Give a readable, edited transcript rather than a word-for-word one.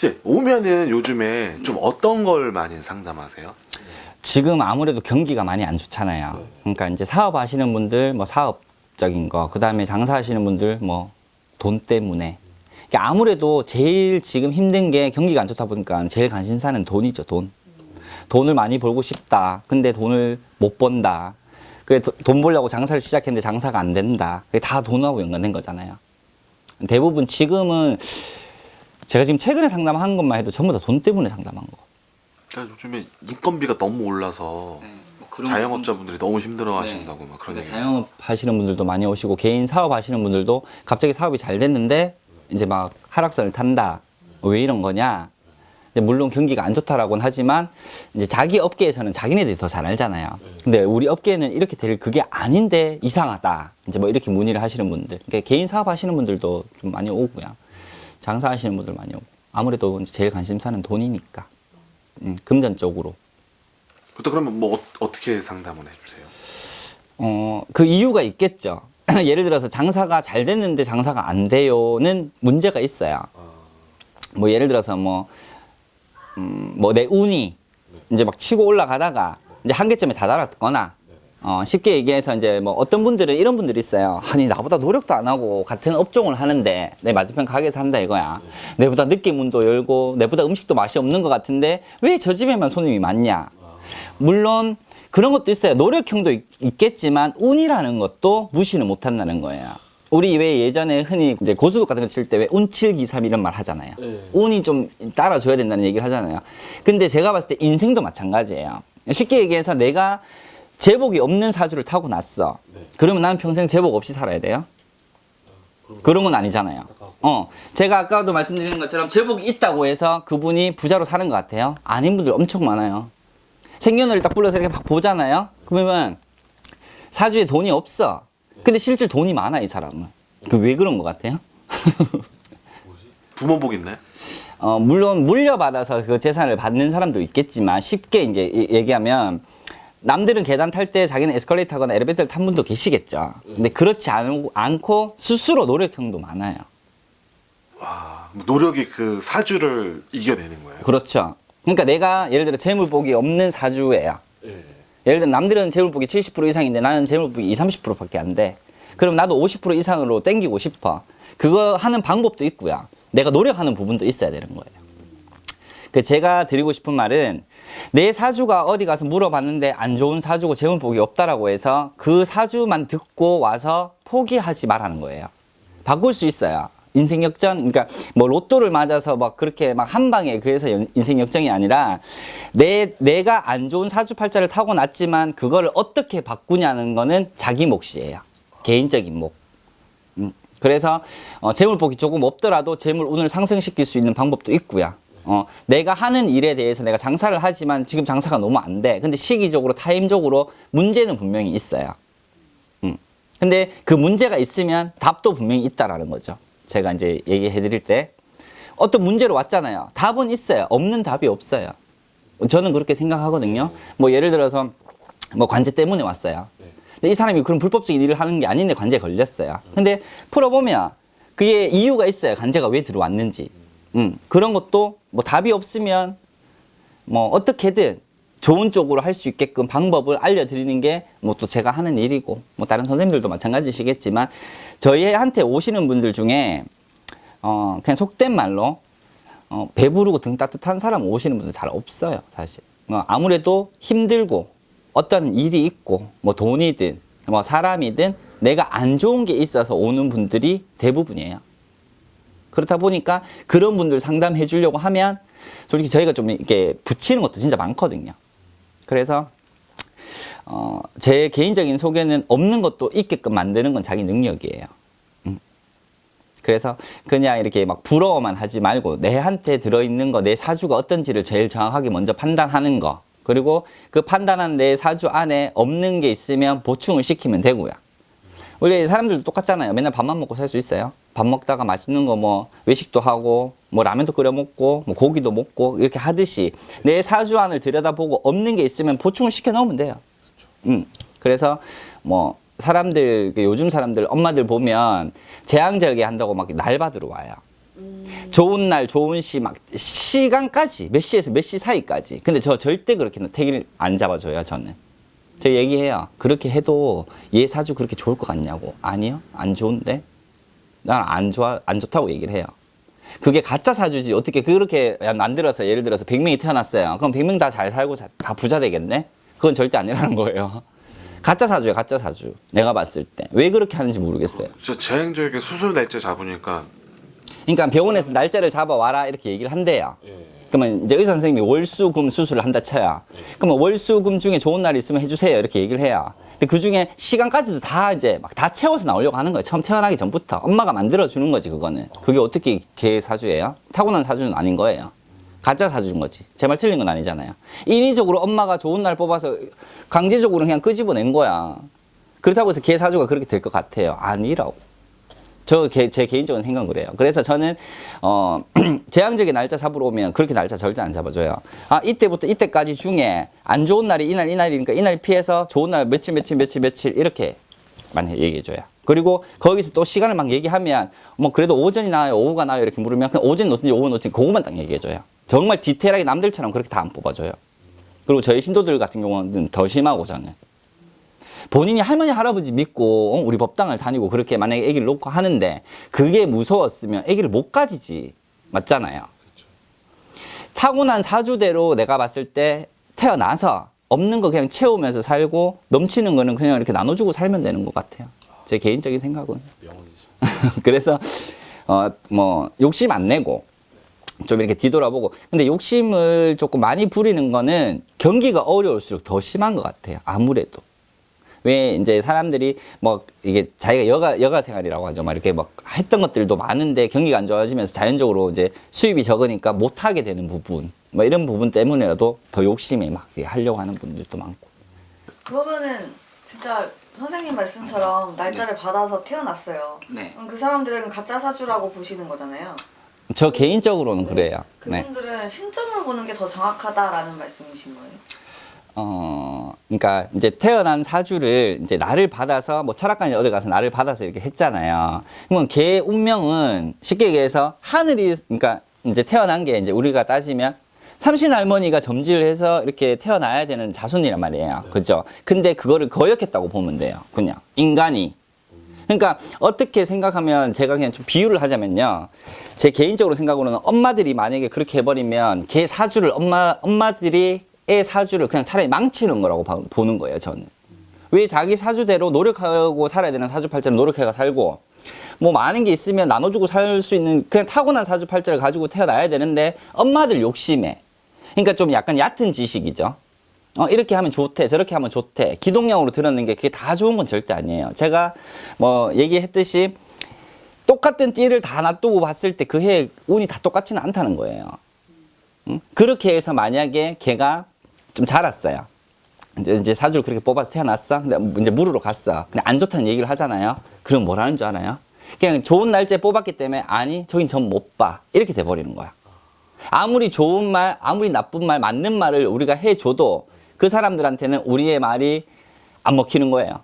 이제 오면은 요즘에 좀 어떤 걸 많이 상담하세요? 지금 아무래도 경기가 많이 안 좋잖아요. 그러니까 이제 사업하시는 분들, 뭐 사업적인 거, 그 다음에 장사하시는 분들, 뭐 돈 때문에. 그러니까 아무래도 제일 지금 힘든 게 경기가 안 좋다 보니까 제일 관심사는 돈이죠, 돈. 돈을 많이 벌고 싶다. 근데 돈을 못 번다. 그래, 돈 벌려고 장사를 시작했는데 장사가 안 된다. 그게 다 돈하고 연관된 거잖아요. 대부분 지금은 제가 지금 최근에 상담한 것만 해도 전부 다 돈 때문에 상담한 거. 그러니까 요즘에 인건비가 너무 올라서 자영업자분들이 너무 힘들어하신다고 막 그런 그러니까 얘기. 자영업 하시는 분들도 많이 오시고 개인 사업 하시는 분들도 갑자기 사업이 잘 됐는데 이제 막 하락선을 탄다. 왜 이런 거냐? 근데 물론 경기가 안 좋다라고는 하지만 이제 자기 업계에서는 자기네들이 더 잘 알잖아요. 근데 우리 업계는 이렇게 될 그게 아닌데 이상하다. 이제 뭐 이렇게 문의를 하시는 분들. 그러니까 개인 사업 하시는 분들도 좀 많이 오고요. 장사하시는 분들 많이 오고. 아무래도 이제 제일 관심사는 돈이니까. 금전 쪽으로. 보통 그러면 뭐 어떻게 상담을 해주세요? 그 이유가 있겠죠. 예를 들어서 장사가 잘 됐는데 장사가 안 돼요는 문제가 있어요. 뭐 예를 들어서 뭐 내 운이 이제 막 치고 올라가다가 이제 한계점에 다다랐거나 쉽게 얘기해서 이제 뭐 어떤 분들은 이런 분들이 있어요. 아니 나보다 노력도 안 하고 같은 업종을 하는데 내 맞은편 가게에서 한다 이거야. 내보다 늦게 문도 열고 내보다 음식도 맛이 없는 것 같은데 왜 저 집에만 손님이 많냐. 물론 그런 것도 있어요. 노력형도 있겠지만 운이라는 것도 무시는 못한다는 거예요. 우리 왜 예전에 흔히 이제 고수도 같은 거 칠 때 왜 운칠기삼 이런 말 하잖아요. 운이 좀 따라줘야 된다는 얘기를 하잖아요. 근데 제가 봤을 때 인생도 마찬가지예요. 쉽게 얘기해서 내가 제복이 없는 사주를 타고 났어. 그러면 나는 평생 제복 없이 살아야 돼요? 그런 건 아니잖아요. 제가 아까도 말씀드린 것처럼 제복이 있다고 해서 그분이 부자로 사는 것 같아요? 아닌 분들 엄청 많아요. 생년월일 딱 불러서 이렇게 막 보잖아요. 그러면 사주에 돈이 없어. 근데 실제 돈이 많아 이 사람은. 그 왜 그런 것 같아요? 부모복 있나요? 물론 물려받아서 그 재산을 받는 사람도 있겠지만 쉽게 이제 얘기하면 남들은 계단 탈 때 자기는 에스컬레이터 타거나 엘리베이터를 탄 분도 계시겠죠. 근데 그렇지 않고 스스로 노력형도 많아요. 와, 노력이 그 사주를 이겨내는 거예요? 그렇죠. 그러니까 내가 예를 들어 재물복이 없는 사주예요. 예를 들어 남들은 재물복이 70% 이상인데 나는 재물복이 20, 30%밖에 안 돼. 그럼 나도 50% 이상으로 땡기고 싶어. 그거 하는 방법도 있고요. 내가 노력하는 부분도 있어야 되는 거예요. 그 제가 드리고 싶은 말은 내 사주가 어디 가서 물어봤는데 안 좋은 사주고 재물복이 없다라고 해서 그 사주만 듣고 와서 포기하지 말라는 거예요. 바꿀 수 있어요. 인생 역전, 그러니까 뭐 로또를 맞아서 막 그렇게 막 한 방에 그래서 인생 역전이 아니라 내가 안 좋은 사주팔자를 타고 났지만 그거를 어떻게 바꾸냐는 거는 자기 몫이에요. 개인적인 몫. 그래서 재물복이 조금 없더라도 재물 운을 상승시킬 수 있는 방법도 있고요. 내가 하는 일에 대해서 내가 장사를 하지만 지금 장사가 너무 안 돼. 근데 시기적으로 타임적으로 문제는 분명히 있어요. 근데 그 문제가 있으면 답도 분명히 있다라는 거죠. 제가 이제 얘기해 드릴 때 어떤 문제로 왔잖아요. 답은 있어요. 없는 답이 없어요. 저는 그렇게 생각하거든요. 뭐 예를 들어서 뭐 관제 때문에 왔어요. 근데 이 사람이 그런 불법적인 일을 하는 게 아닌데 관제에 걸렸어요. 근데 풀어보면 그게 이유가 있어요. 관제가 왜 들어왔는지. 그런 것도 뭐 답이 없으면 뭐 어떻게든 좋은 쪽으로 할 수 있게끔 방법을 알려드리는 게 뭐 또 제가 하는 일이고 뭐 다른 선생님들도 마찬가지시겠지만 저희한테 오시는 분들 중에 그냥 속된 말로 배부르고 등 따뜻한 사람 오시는 분들 잘 없어요 사실. 아무래도 힘들고 어떤 일이 있고 뭐 돈이든 뭐 사람이든 내가 안 좋은 게 있어서 오는 분들이 대부분이에요. 그렇다 보니까 그런 분들 상담해 주려고 하면 솔직히 저희가 좀 이렇게 붙이는 것도 진짜 많거든요. 그래서 제 개인적인 소개는 없는 것도 있게끔 만드는 건 자기 능력이에요. 그래서 그냥 이렇게 막 부러워만 하지 말고 내한테 들어있는 거, 내 사주가 어떤지를 제일 정확하게 먼저 판단하는 거. 그리고 그 판단한 내 사주 안에 없는 게 있으면 보충을 시키면 되고요. 원래 사람들도 똑같잖아요. 맨날 밥만 먹고 살 수 있어요? 밥 먹다가 맛있는 거 뭐 외식도 하고 뭐 라면도 끓여 먹고 뭐 고기도 먹고 이렇게 하듯이 내 사주 안을 들여다보고 없는 게 있으면 보충을 시켜 넣으면 돼요. 그래서 뭐 사람들 요즘 사람들 엄마들 보면 재앙절개 한다고 막 날 받으러 와요. 좋은 날, 좋은 시, 막, 시간까지, 몇 시에서 몇 시 사이까지. 근데 저 절대 그렇게 택일 안 잡아줘요, 저는. 제가 얘기해요. 그렇게 해도 얘 사주 그렇게 좋을 것 같냐고. 아니요, 안 좋은데? 난 안 좋다고 얘기를 해요. 그게 가짜 사주지. 어떻게 그렇게 만들어서, 예를 들어서 100명이 태어났어요. 그럼 100명 다 잘 살고 다 부자 되겠네? 그건 절대 아니라는 거예요. 가짜 사주예요, 가짜 사주. 내가 봤을 때. 왜 그렇게 하는지 모르겠어요. 진짜 재행적인 수술 날짜 잡으니까 그러니까 병원에서 날짜를 잡아와라 이렇게 얘기를 한대요. 그러면 이제 의사 선생님이 월수금 수술을 한다 쳐요. 그러면 월수금 중에 좋은 날이 있으면 해주세요 이렇게 얘기를 해요. 근데 그 중에 시간까지도 다 이제 막 다 채워서 나오려고 하는 거예요. 처음 태어나기 전부터 엄마가 만들어 주는 거지 그거는. 그게 어떻게 개 사주예요? 타고난 사주는 아닌 거예요. 가짜 사주인 거지. 제 말 틀린 건 아니잖아요. 인위적으로 엄마가 좋은 날 뽑아서 강제적으로 그냥 끄집어낸 거야. 그렇다고 해서 개 사주가 그렇게 될 것 같아요? 아니라고. 제 개인적인 생각은 그래요. 그래서 저는 재앙적인 날짜 잡으러 오면 그렇게 날짜 절대 안 잡아줘요. 아 이때부터 이때까지 중에 안 좋은 날이 이날이니까 이날 피해서 좋은 날 며칠 이렇게만 얘기해줘요. 그리고 거기서 또 시간을 막 얘기하면 뭐 그래도 오전이 나아요 오후가 나아요 이렇게 물으면 그냥 오전이 놓든지 오후는 놓든지 그것만 딱 얘기해줘요. 정말 디테일하게 남들처럼 그렇게 다 안 뽑아줘요. 그리고 저희 신도들 같은 경우는 더 심하고 저는 본인이 할머니 할아버지 믿고 우리 법당을 다니고 그렇게 만약에 아기를 놓고 하는데 그게 무서웠으면 아기를 못 가지지. 맞잖아요. 타고난 사주대로 내가 봤을 때 태어나서 없는 거 그냥 채우면서 살고 넘치는 거는 그냥 이렇게 나눠주고 살면 되는 것 같아요. 제 개인적인 생각은. 그래서 뭐 욕심 안 내고 좀 이렇게 뒤돌아보고. 근데 욕심을 조금 많이 부리는 거는 경기가 어려울수록 더 심한 것 같아요. 아무래도. 왜 이제 사람들이 뭐 이게 자기가 여가 생활이라고 하죠. 막 이렇게 막 했던 것들도 많은데 경기가 안 좋아지면서 자연적으로 이제 수입이 적으니까 못 하게 되는 부분, 뭐 이런 부분 때문에라도 더 욕심이 막 하려고 하는 분들도 많고. 그러면은 진짜 선생님 말씀처럼 날짜를 받아서 태어났어요. 네. 그럼 그 사람들은 가짜 사주라고 보시는 거잖아요. 저 개인적으로는 그래요. 네. 그분들은 신점으로 보는 게 더 정확하다라는 말씀이신 거예요? 그러니까 이제 태어난 사주를 이제 나를 받아서 뭐 철학관에 어디 가서 나를 받아서 이렇게 했잖아요. 그러면 걔 운명은 쉽게 얘기해서 하늘이 그러니까 이제 태어난 게 이제 우리가 따지면 삼신 할머니가 점지를 해서 이렇게 태어나야 되는 자손이란 말이에요. 그죠? 근데 그거를 거역했다고 보면 돼요. 그냥 인간이. 그러니까 어떻게 생각하면 제가 그냥 좀 비유를 하자면요. 제 개인적으로 생각으로는 엄마들이 만약에 그렇게 해버리면 걔 사주를 엄마들이 애 사주를 그냥 차라리 망치는 거라고 보는 거예요, 저는. 왜 자기 사주대로 노력하고 살아야 되는 사주팔자를 노력해가 살고, 뭐 많은 게 있으면 나눠주고 살 수 있는 그냥 타고난 사주팔자를 가지고 태어나야 되는데, 엄마들 욕심에. 그러니까 좀 약간 얕은 지식이죠. 이렇게 하면 좋대, 저렇게 하면 좋대. 기동량으로 들었는 게 그게 다 좋은 건 절대 아니에요. 제가 뭐 얘기했듯이, 똑같은 띠를 다 놔두고 봤을 때 그 해 운이 다 똑같지는 않다는 거예요. 응? 그렇게 해서 만약에 걔가 좀 자랐어요. 이제 사주를 그렇게 뽑아서 태어났어. 근데 이제 물으러 갔어. 근데 안 좋다는 얘기를 하잖아요. 그럼 뭐라는 줄 알아요? 그냥 좋은 날짜에 뽑았기 때문에 아니, 저긴 전 못 봐. 이렇게 돼버리는 거야. 아무리 좋은 말, 아무리 나쁜 말, 맞는 말을 우리가 해줘도 그 사람들한테는 우리의 말이 안 먹히는 거예요.